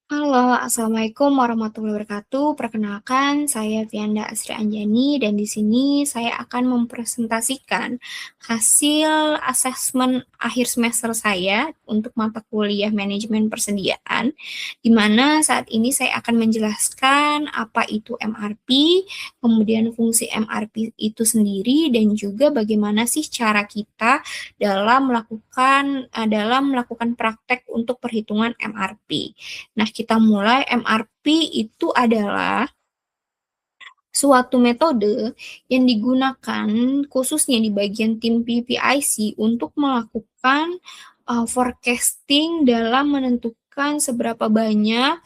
Halo, Assalamualaikum warahmatullahi wabarakatuh. Perkenalkan, saya Vianda Asri Anjani dan di sini saya akan mempresentasikan hasil asesmen akhir semester saya untuk mata kuliah manajemen persediaan, di mana saat ini saya akan menjelaskan apa itu MRP, kemudian fungsi MRP itu sendiri, dan juga bagaimana sih cara kita dalam melakukan praktek untuk perhitungan MRP. Nah, kita mulai. MRP itu adalah suatu metode yang digunakan khususnya di bagian tim PPIC untuk melakukan forecasting dalam menentukan seberapa banyak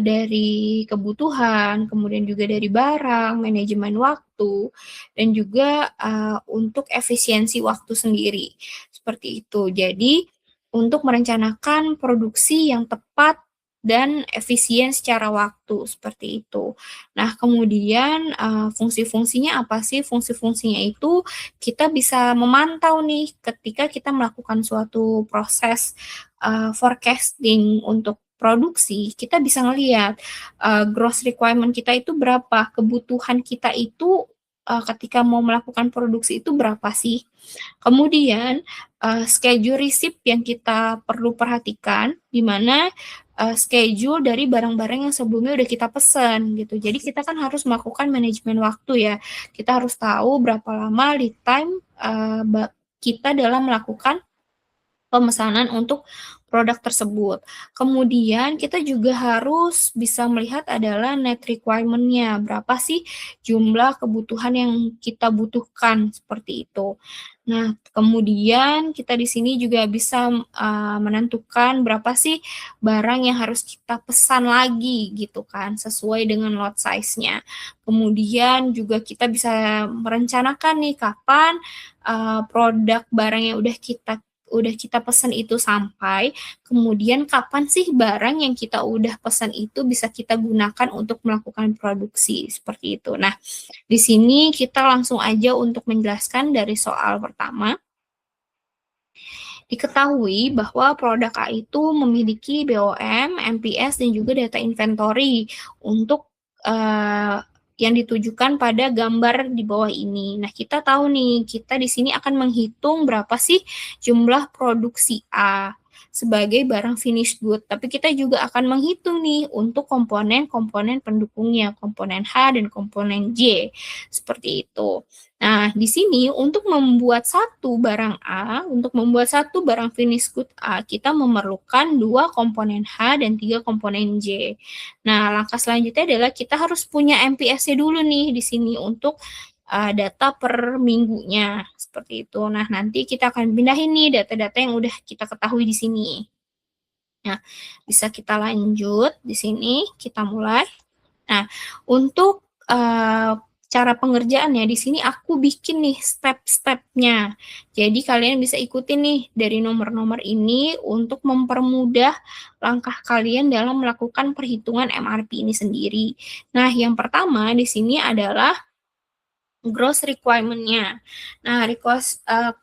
dari kebutuhan, kemudian juga dari barang, manajemen waktu, dan juga untuk efisiensi waktu sendiri. Seperti itu. Jadi, untuk merencanakan produksi yang tepat dan efisien secara waktu, seperti itu. Nah, kemudian fungsi-fungsinya apa sih? Fungsi-fungsinya itu kita bisa memantau nih ketika kita melakukan suatu proses forecasting untuk produksi, kita bisa ngelihat gross requirement kita itu berapa, kebutuhan kita itu ketika mau melakukan produksi itu berapa sih. Kemudian schedule receipt yang kita perlu perhatikan, di mana schedule dari barang-barang yang sebelumnya udah kita pesan gitu. Jadi kita kan harus melakukan manajemen waktu ya. Kita harus tahu berapa lama lead time kita dalam melakukan pemesanan untuk produk tersebut. Kemudian kita juga harus bisa melihat adalah net requirement-nya, berapa sih jumlah kebutuhan yang kita butuhkan, seperti itu. Nah, kemudian kita di sini juga bisa menentukan berapa sih barang yang harus kita pesan lagi gitu kan, sesuai dengan lot size-nya. Kemudian juga kita bisa merencanakan nih kapan produk barang yang udah kita pesan itu sampai, kemudian kapan sih barang yang kita udah pesan itu bisa kita gunakan untuk melakukan produksi, seperti itu. Nah, di sini kita langsung aja untuk menjelaskan dari soal pertama. Diketahui bahwa produk A itu memiliki BOM, MPS, dan juga data inventory untuk yang ditujukan pada gambar di bawah ini. Nah, kita tahu nih, kita di sini akan menghitung berapa sih jumlah produksi A sebagai barang finished good. Tapi kita juga akan menghitung nih untuk komponen-komponen pendukungnya, komponen H dan komponen J. Seperti itu. Nah, di sini untuk membuat satu barang finished good A, kita memerlukan 2 komponen H dan 3 komponen J. Nah, langkah selanjutnya adalah kita harus punya MPS-nya dulu nih di sini untuk data per minggunya, seperti itu. Nah, nanti kita akan pindahin nih data-data yang udah kita ketahui di sini. Nah, bisa kita lanjut di sini, kita mulai. Nah, untuk cara pengerjaannya di sini aku bikin nih step-stepnya. Jadi kalian bisa ikutin nih dari nomor-nomor ini untuk mempermudah langkah kalian dalam melakukan perhitungan MRP ini sendiri. Nah, yang pertama di sini adalah gross requirement-nya. Nah,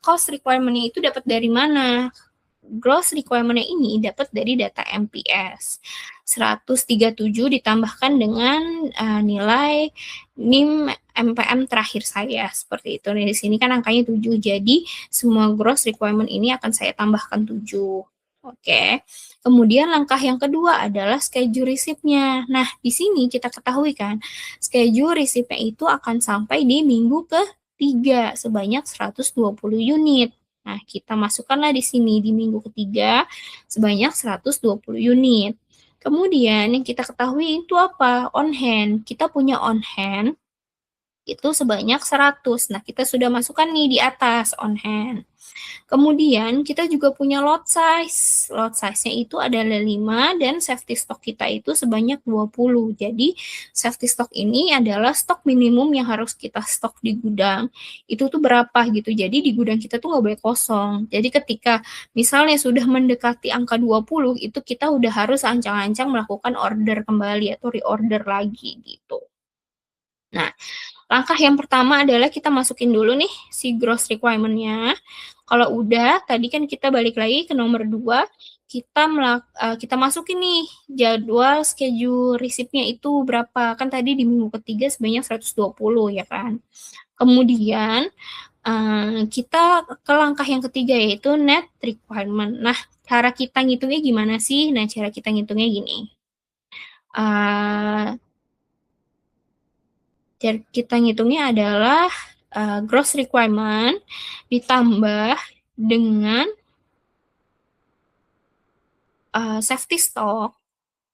cost requirement-nya itu dapat dari mana? Gross requirement-nya ini dapat dari data MPS. 137 ditambahkan dengan nilai NIM MPM terakhir saya, seperti itu. Nah, di sini kan angkanya 7, jadi semua gross requirement ini akan saya tambahkan 7. Oke. Kemudian langkah yang kedua adalah schedule receipt-nya. Nah, di sini kita ketahui kan, schedule receipt-nya itu akan sampai di minggu ke-3 sebanyak 120 unit. Nah, kita masukkanlah di sini di minggu ketiga sebanyak 120 unit. Kemudian yang kita ketahui itu apa? On hand. Kita punya on hand itu sebanyak 100. Nah, kita sudah masukkan nih di atas on hand. Kemudian kita juga punya lot size. Lot size-nya itu adalah 5 dan safety stock kita itu sebanyak 20. Jadi safety stock ini adalah stok minimum yang harus kita stok di gudang. Itu tuh berapa gitu. Jadi di gudang kita tuh nggak boleh kosong. Jadi ketika misalnya sudah mendekati angka 20, itu kita udah harus ancang-ancang melakukan order kembali atau reorder lagi gitu. Nah, Langkah yang pertama adalah kita masukin dulu nih si gross requirement-nya. Kalau udah, tadi kan kita balik lagi ke nomor 2, kita masukin nih jadwal schedule receipt-nya itu berapa. Kan tadi di minggu ketiga sebanyak 120 ya kan. Kemudian kita ke langkah yang ketiga yaitu net requirement. Nah, cara kita ngitungnya gimana sih? Nah, cara kita ngitungnya gini. Cara kita ngitungnya adalah gross requirement ditambah dengan safety stock,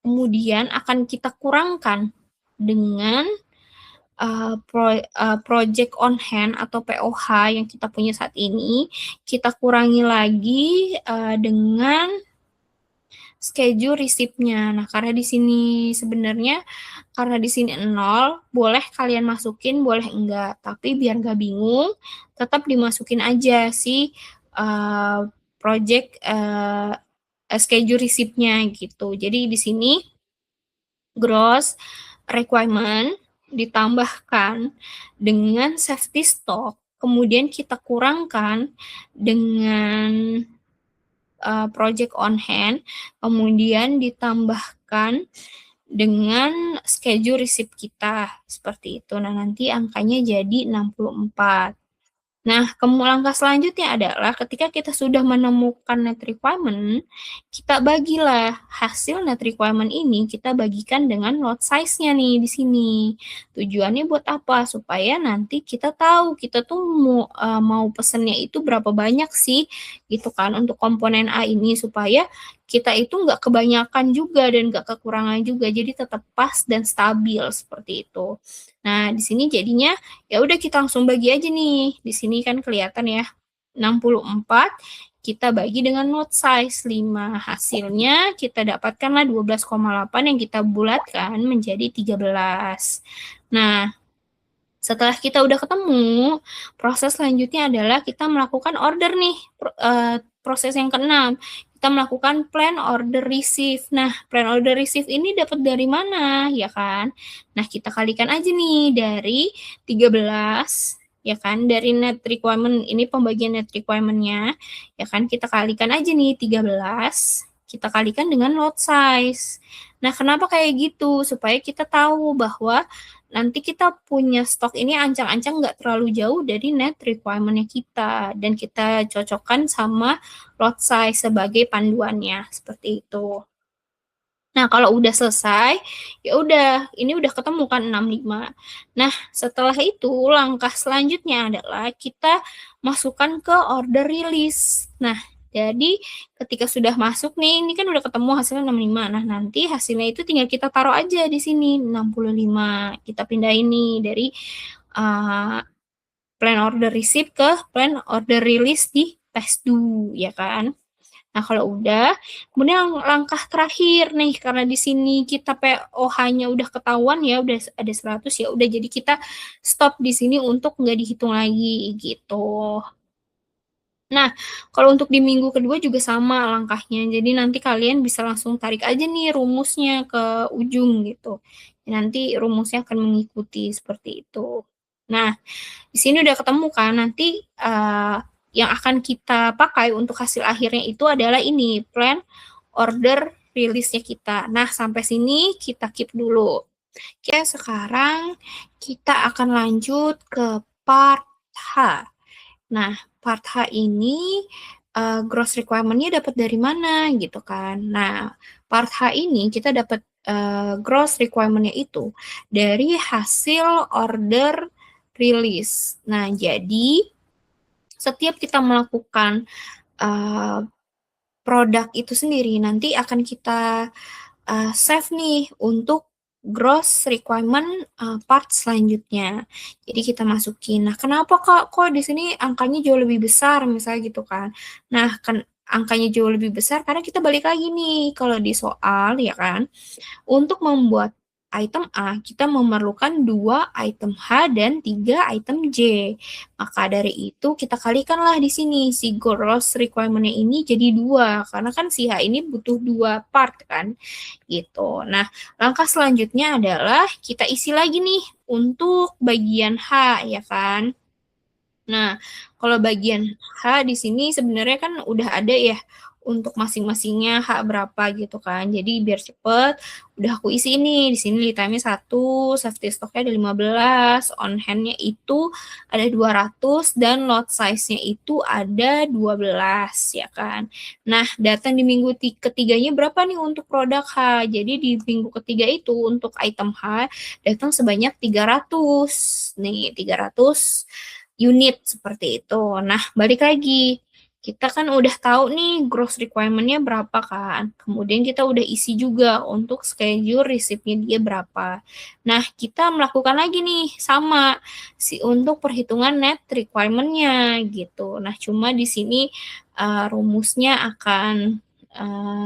kemudian akan kita kurangkan dengan project on hand atau POH yang kita punya saat ini, kita kurangi lagi dengan schedule receipt-nya. Nah, karena di sini sebenarnya karena di sini 0, boleh kalian masukin, boleh enggak. Tapi biar nggak bingung, tetap dimasukin aja si project schedule receipt-nya gitu. Jadi di sini gross requirement ditambahkan dengan safety stock, kemudian kita kurangkan dengan project on hand, kemudian ditambahkan dengan schedule receipt kita, seperti itu. Nah, nanti angkanya jadi 64. Nah, langkah selanjutnya adalah ketika kita sudah menemukan net requirement, kita bagilah hasil net requirement ini, kita bagikan dengan lot size-nya nih di sini. Tujuannya buat apa? Supaya nanti kita tahu kita tuh mau pesennya itu berapa banyak sih, gitu kan, untuk komponen A ini, supaya kita itu nggak kebanyakan juga dan nggak kekurangan juga, jadi tetap pas dan stabil seperti itu. Nah, di sini jadinya ya udah kita langsung bagi aja nih. Di sini kan kelihatan ya, 64 kita bagi dengan lot size 5. Hasilnya kita dapatkanlah 12,8 yang kita bulatkan menjadi 13. Nah, setelah kita udah ketemu, proses selanjutnya adalah kita melakukan order nih, proses yang keenam. Kita melakukan plan order receive. Nah, plan order receive ini dapat dari mana, ya kan? Nah, kita kalikan aja nih dari 13, ya kan? Dari net requirement, ini pembagian net requirement-nya, ya kan? Kita kalikan aja nih 13, kita kalikan dengan lot size. Nah, kenapa kayak gitu? Supaya kita tahu bahwa nanti kita punya stok ini ancang-ancang nggak terlalu jauh dari net requirement-nya kita, dan kita cocokkan sama lot size sebagai panduannya, seperti itu. Nah, kalau udah selesai, ya udah, ini udah ketemu kan 65. Nah, setelah itu langkah selanjutnya adalah kita masukkan ke order release. Nah, jadi ketika sudah masuk nih, ini kan udah ketemu hasilnya 65. Nah, nanti hasilnya itu tinggal kita taruh aja di sini 65. Kita pindahin nih dari plan order receipt ke plan order release di past due, ya kan? Nah, kalau udah, kemudian langkah terakhir nih, karena di sini kita POH-nya udah ketahuan ya, udah ada 100, ya udah, jadi kita stop di sini untuk nggak dihitung lagi, gitu. Nah, kalau untuk di minggu kedua juga sama langkahnya, jadi nanti kalian bisa langsung tarik aja nih rumusnya ke ujung, gitu. Nanti rumusnya akan mengikuti seperti itu. Nah, di sini udah ketemu kan, nanti yang akan kita pakai untuk hasil akhirnya itu adalah ini, plan order release-nya kita. Nah, sampai sini kita keep dulu. Oke, sekarang kita akan lanjut ke part H. Nah, part H ini gross requirement-nya dapat dari mana gitu kan. Nah, part H ini kita dapat gross requirement-nya itu dari hasil order release. Nah, jadi setiap kita melakukan produk itu sendiri, nanti akan kita save nih untuk gross requirement part selanjutnya. Jadi kita masukin. Nah, kenapa kok di sini angkanya jauh lebih besar misalnya gitu kan. Nah, kan angkanya jauh lebih besar karena kita balik lagi nih kalau di soal ya kan. Untuk membuat item A, kita memerlukan 2 item H dan 3 item J. Maka dari itu kita kalikanlah di sini si gross requirement-nya ini jadi 2 karena kan si H ini butuh 2 part kan gitu. Nah, langkah selanjutnya adalah kita isi lagi nih untuk bagian H ya kan. Nah, kalau bagian H di sini sebenarnya kan udah ada ya untuk masing-masingnya H berapa gitu kan. Jadi biar cepet, udah aku isi ini. Di sini lead time-nya 1, safety stock-nya ada 15, on hand-nya itu ada 200, dan lot size-nya itu ada 12 ya kan. Nah, datang di minggu ketiganya berapa nih untuk produk H? Jadi di minggu ketiga itu untuk item H datang sebanyak 300. Nih, 300 unit seperti itu. Nah, balik lagi. Kita kan udah tahu nih gross requirement-nya berapa kan. Kemudian kita udah isi juga untuk schedule receipt-nya dia berapa. Nah, kita melakukan lagi nih sama untuk perhitungan net requirement-nya gitu. Nah, cuma di sini rumusnya akan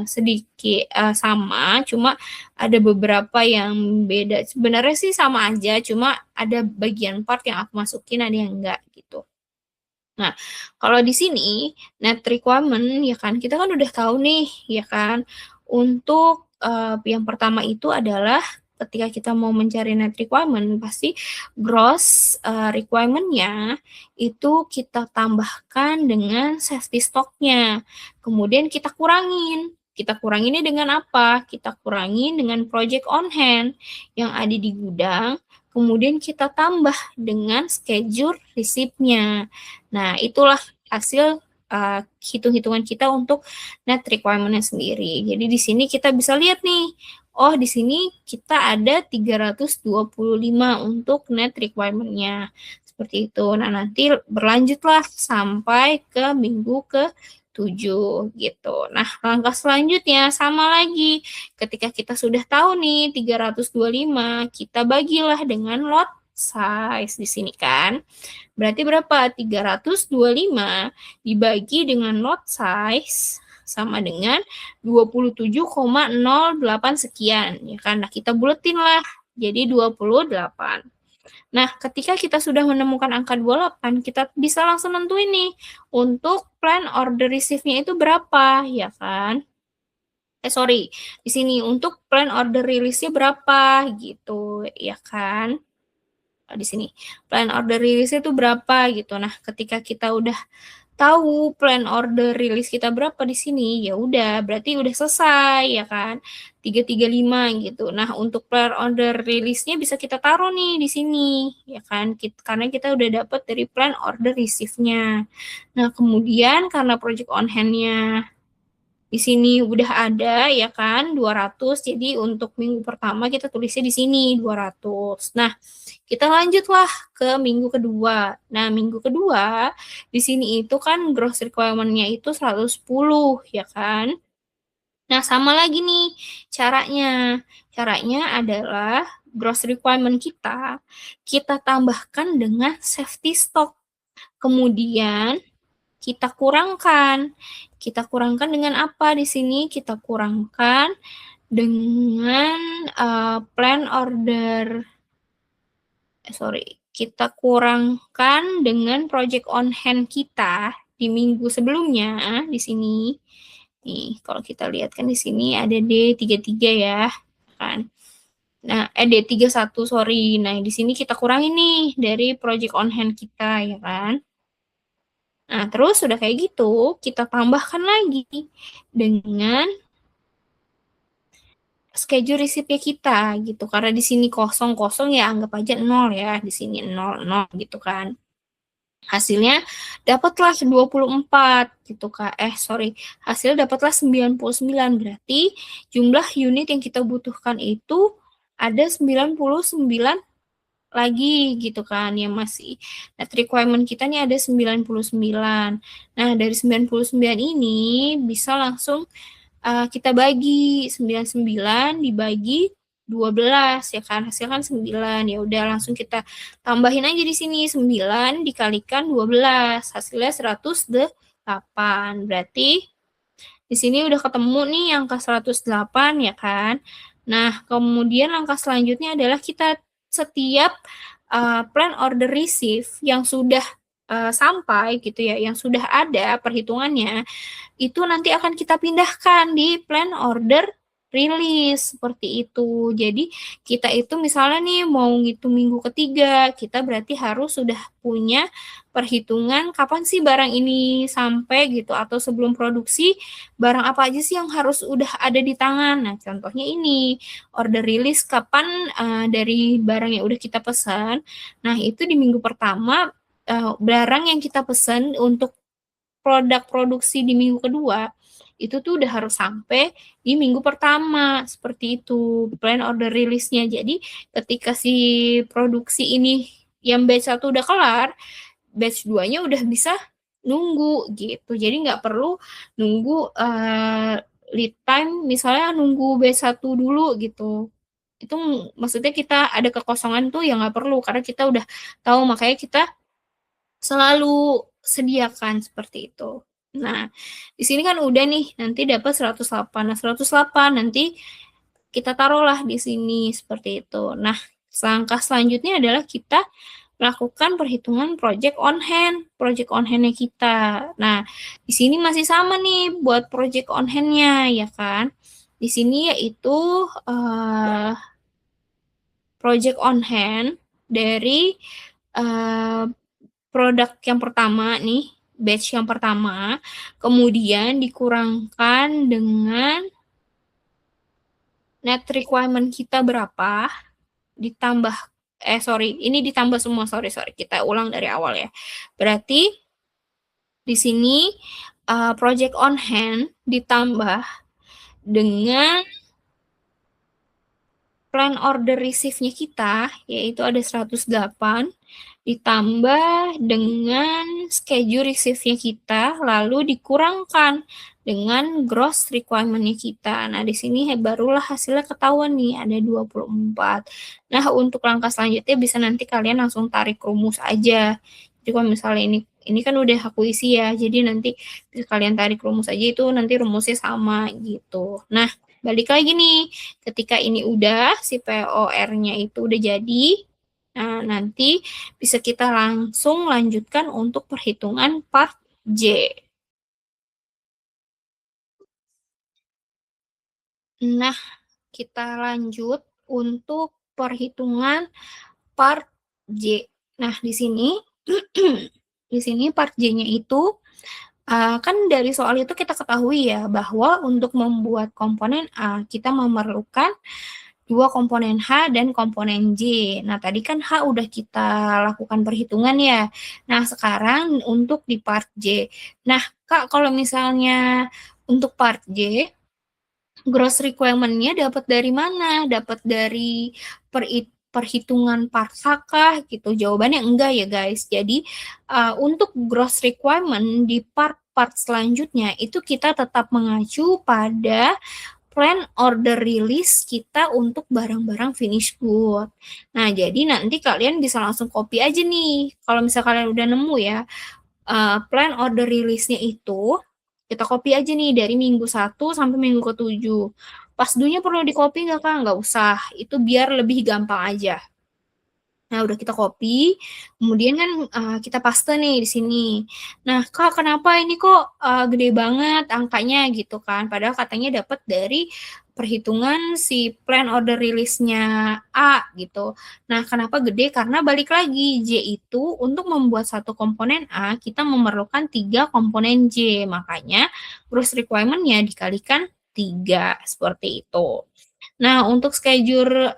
sedikit sama, cuma ada beberapa yang beda. Sebenarnya sih sama aja, cuma ada bagian part yang aku masukin, ada yang enggak gitu. Nah, kalau di sini net requirement ya kan, kita kan udah tahu nih ya kan, untuk yang pertama itu adalah ketika kita mau mencari net requirement, pasti gross requirement-nya itu kita tambahkan dengan safety stock-nya. Kemudian kita kurangin. Kita kuranginnya dengan apa? Kita kurangin dengan project on hand yang ada di gudang, kemudian kita tambah dengan schedule receipt-nya. Nah, itulah hasil hitung-hitungan kita untuk net requirement-nya sendiri. Jadi di sini kita bisa lihat nih, oh di sini kita ada 325 untuk net requirement-nya. Seperti itu. Nah, nanti berlanjutlah sampai ke minggu ke-7 gitu. Nah, langkah selanjutnya sama lagi. Ketika kita sudah tahu nih 325, kita bagilah dengan lot size di sini kan. Berarti berapa? 325 dibagi dengan lot size sama dengan 27,08 sekian. Ya kan? Nah, kita buletin lah. Jadi 28. Nah, ketika kita sudah menemukan angka 28, kita bisa langsung nentuin nih untuk plan order receive-nya itu berapa, ya kan? Sorry, di sini untuk plan order release-nya berapa gitu, ya kan? Di sini plan order release itu berapa gitu. Nah, ketika kita udah tahu plan order release kita berapa di sini, ya udah berarti udah selesai ya kan. 335 gitu. Nah, untuk plan order release-nya bisa kita taruh nih di sini ya kan. Karena kita udah dapat dari plan order receive-nya. Nah, kemudian karena project on hand-nya di sini udah ada ya kan 200. Jadi untuk minggu pertama kita tulisnya di sini 200. Nah, kita lanjutlah ke minggu kedua. Nah, minggu kedua di sini itu kan gross requirement-nya itu 110 ya kan. Nah, sama lagi nih caranya. Caranya adalah gross requirement kita tambahkan dengan safety stock. Kemudian kita kurangkan. Kita kurangkan dengan apa di sini? Kita kurangkan dengan plan order. Kita kurangkan dengan project on hand kita di minggu sebelumnya di sini. Nih, kalau kita lihat kan di sini ada D33 ya, kan. Nah, D31 sorry. Nah, di sini kita kurangi nih dari project on hand kita ya kan. Nah, terus sudah kayak gitu, kita tambahkan lagi dengan schedule receipt-nya kita gitu. Karena di sini kosong-kosong ya anggap aja 0 ya, di sini 0 0 gitu kan. Hasilnya dapatlah 24 gitu Kak. Hasil dapatlah 99. Berarti jumlah unit yang kita butuhkan itu ada 99 lagi gitu kan yang masih net requirement kita nih ada 99. Nah, dari 99 ini bisa langsung kita bagi 99 dibagi 12 ya kan, hasil kan 9. Ya udah langsung kita tambahin aja di sini 9 dikalikan 12, hasilnya 108. Berarti di sini udah ketemu nih angka 108 ya kan. Nah, kemudian langkah selanjutnya adalah kita setiap plan order receive yang sudah sampai gitu ya, yang sudah ada perhitungannya, itu nanti akan kita pindahkan di plan order release seperti itu. Jadi kita itu misalnya nih mau ngitung minggu ketiga, kita berarti harus sudah punya perhitungan kapan sih barang ini sampai gitu, atau sebelum produksi barang apa aja sih yang harus udah ada di tangan. Nah, contohnya ini order release kapan dari barang yang udah kita pesan. Nah, itu di minggu pertama barang yang kita pesan untuk produk produksi di minggu kedua itu tuh udah harus sampai di minggu pertama, seperti itu plan order release-nya. Jadi ketika si produksi ini yang batch 1 udah kelar, batch 2-nya udah bisa nunggu gitu. Jadi nggak perlu nunggu lead time, misalnya nunggu batch 1 dulu gitu. Itu maksudnya kita ada kekosongan tuh ya nggak perlu, karena kita udah tahu, makanya kita selalu sediakan seperti itu. Nah, di sini kan udah nih, nanti dapat 108. Nah, 108 nanti kita taruhlah di sini seperti itu. Nah, langkah selanjutnya adalah kita melakukan perhitungan project on hand, project on hand-nya kita. Nah, di sini masih sama nih buat project on hand-nya, ya kan? Di sini yaitu project on hand dari produk yang pertama nih, batch yang pertama, kemudian dikurangkan dengan net requirement kita berapa, ditambah, ini ditambah semua, sorry, kita ulang dari awal ya. Berarti di sini project on hand ditambah dengan plan order receive-nya kita, yaitu ada 108, ditambah dengan schedule receive-nya kita, lalu dikurangkan dengan gross requirement-nya kita. Nah, di sini barulah hasilnya ketahuan nih, ada 24. Nah, untuk langkah selanjutnya bisa nanti kalian langsung tarik rumus aja. Jadi kalau misalnya ini kan udah aku isi ya, jadi nanti bisa kalian tarik rumus aja, itu nanti rumusnya sama gitu. Nah, balik lagi nih, ketika ini udah, si POR-nya itu udah jadi, nah nanti bisa kita langsung lanjutkan untuk perhitungan part J. Nah, kita lanjut untuk perhitungan part J. Nah, di sini di sini part J-nya itu kan dari soal itu kita ketahui ya bahwa untuk membuat komponen A kita memerlukan 2 komponen H dan komponen J. Nah, tadi kan H udah kita lakukan perhitungan ya. Nah, sekarang untuk di part J. Nah, Kak, kalau misalnya untuk part J, gross requirement-nya dapat dari mana? Dapat dari perhitungan part H kah gitu? Jawabannya enggak ya, guys. Jadi, untuk gross requirement di part-part selanjutnya itu kita tetap mengacu pada plan order release kita untuk barang-barang finish good. Nah, jadi nanti kalian bisa langsung copy aja nih. Kalau misalnya kalian udah nemu ya, plan order release-nya itu, kita copy aja nih dari minggu 1 sampai minggu ke-7. Pas dunya perlu di-copy nggak, Kak? Nggak usah. Itu biar lebih gampang aja. Nah, udah kita copy, kemudian kan kita paste nih di sini. Nah, Kak, kenapa ini kok gede banget angkanya gitu kan? Padahal katanya dapat dari perhitungan si plan order release-nya A gitu. Nah, kenapa gede? Karena balik lagi, J itu untuk membuat satu komponen A, kita memerlukan 3 komponen J. Makanya gross requirement-nya dikalikan 3, seperti itu. Nah, untuk schedule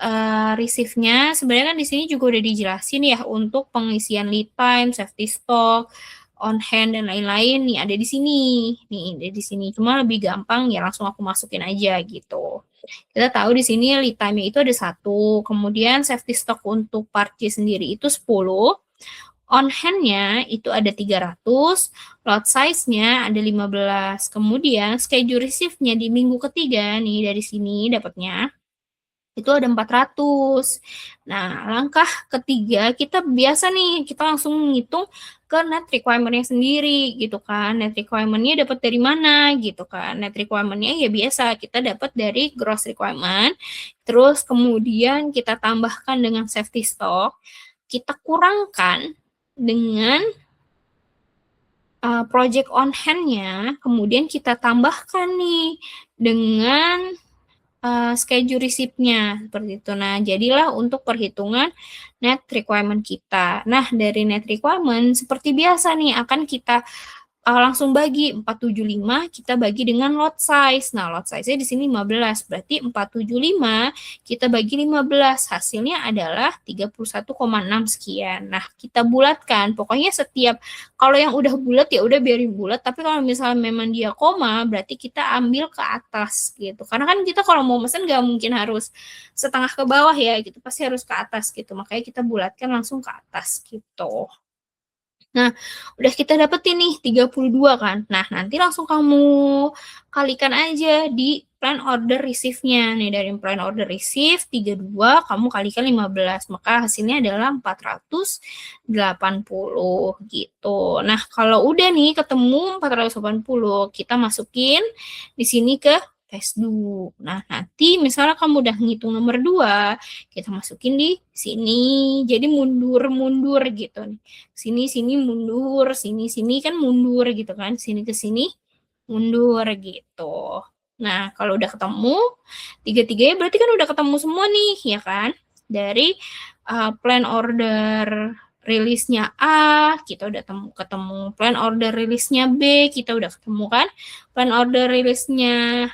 receive-nya sebenarnya kan di sini juga udah dijelasin ya untuk pengisian lead time, safety stock, on hand dan lain-lain nih ada di sini. Nih, ada di sini. Cuma lebih gampang ya langsung aku masukin aja gitu. Kita tahu di sini lead time-nya itu ada 1, kemudian safety stock untuk part J sendiri itu 10. On hand-nya itu ada 300, lot size-nya ada 15. Kemudian schedule receive-nya di minggu ketiga nih dari sini dapatnya itu ada 400. Nah, langkah ketiga kita biasa nih, kita langsung ngitung ke net requirement-nya sendiri gitu kan. Net requirement-nya dapat dari mana gitu kan. Net requirement-nya ya biasa kita dapat dari gross requirement. Terus kemudian kita tambahkan dengan safety stock, kita kurangkan dengan project on hand-nya, kemudian kita tambahkan nih dengan schedule receipt-nya seperti itu. Nah, jadilah untuk perhitungan net requirement kita. Nah, dari net requirement seperti biasa nih akan kita langsung bagi 475 kita bagi dengan lot size. Nah, lot size-nya di sini 15, berarti 475 kita bagi 15, hasilnya adalah 31,6 sekian. Nah, kita bulatkan. Pokoknya setiap kalau yang udah bulat ya udah biarin bulat, tapi kalau misalnya memang dia koma, berarti kita ambil ke atas gitu. Karena kan kita kalau mau mesen nggak mungkin harus setengah ke bawah ya gitu, pasti harus ke atas gitu. Makanya kita bulatkan langsung ke atas gitu. Nah, udah kita dapetin nih 32 kan. Nah, nanti langsung kamu kalikan aja di plan order receive-nya. Nih, dari plan order receive 32 kamu kalikan 15, maka hasilnya adalah 480 gitu. Nah, kalau udah nih ketemu 480, kita masukin di sini ke Resdu. Nah, nanti misalnya kamu udah ngitung nomor 2, kita masukin di sini. Jadi mundur-mundur gitu nih. Sini mundur, sini kan mundur gitu kan. Sini ke sini mundur gitu. Nah, kalau udah ketemu, tiga-tiganya berarti kan udah ketemu semua nih, ya kan? Dari plan order rilisnya A, kita udah ketemu. Plan order rilisnya B, kita udah ketemu kan? Plan order rilisnya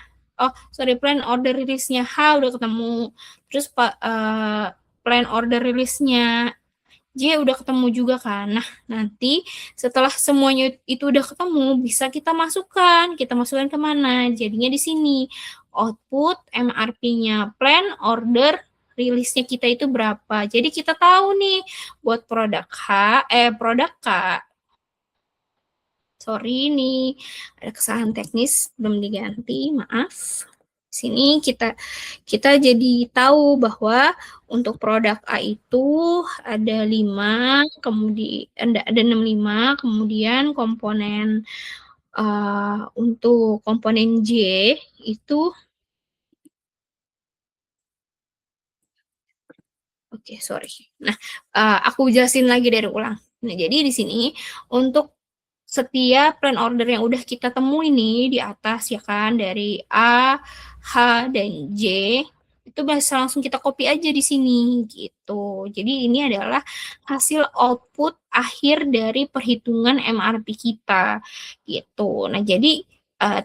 plan order rilisnya H udah ketemu. Terus plan order rilisnya J udah ketemu juga kan. Nah, nanti setelah semuanya itu udah ketemu, bisa kita masukkan. Kita masukkan kemana? Jadinya di sini. Output MRP-nya plan order rilisnya kita itu berapa. Jadi kita tahu nih buat produk produk K. Sorry nih, ada kesalahan teknis belum diganti, maaf. Sini kita jadi tahu bahwa untuk produk A itu ada 5, kemudian ada 65, kemudian komponen untuk komponen J itu sorry. Nah, aku jelasin lagi dari ulang. Nah, jadi di sini untuk setiap plan order yang udah kita temui nih di atas ya kan, dari A, H, dan J, itu bisa langsung kita copy aja di sini gitu. Jadi ini adalah hasil output akhir dari perhitungan MRP kita gitu. Nah, jadi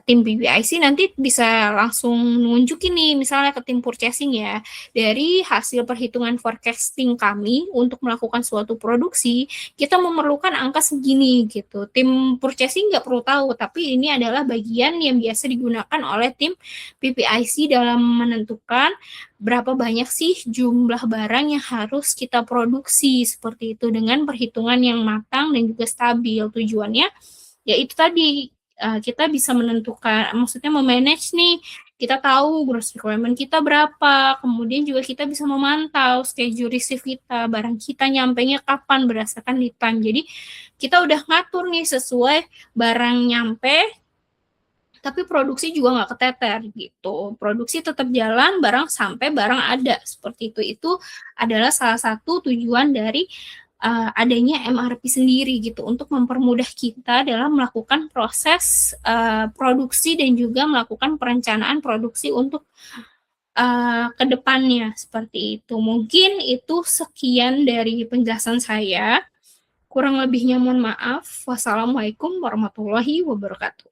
tim PPIC nanti bisa langsung nunjukin nih misalnya ke tim purchasing ya, dari hasil perhitungan forecasting kami untuk melakukan suatu produksi, kita memerlukan angka segini gitu. Tim purchasing nggak perlu tahu, tapi ini adalah bagian yang biasa digunakan oleh tim PPIC dalam menentukan berapa banyak sih jumlah barang yang harus kita produksi seperti itu dengan perhitungan yang matang dan juga stabil. Tujuannya ya itu tadi, kita bisa menentukan, maksudnya memanage nih, kita tahu gross requirement kita berapa, kemudian juga kita bisa memantau schedule receive kita, barang kita nyampenya kapan berdasarkan lead time. Jadi kita udah ngatur nih sesuai barang nyampe, tapi produksi juga nggak keteter gitu. Produksi tetap jalan, barang sampai barang ada, seperti itu. Itu adalah salah satu tujuan dari adanya MRP sendiri gitu, untuk mempermudah kita dalam melakukan proses produksi dan juga melakukan perencanaan produksi untuk ke depannya, seperti itu. Mungkin itu sekian dari penjelasan saya. Kurang lebihnya mohon maaf. Wassalamualaikum warahmatullahi wabarakatuh.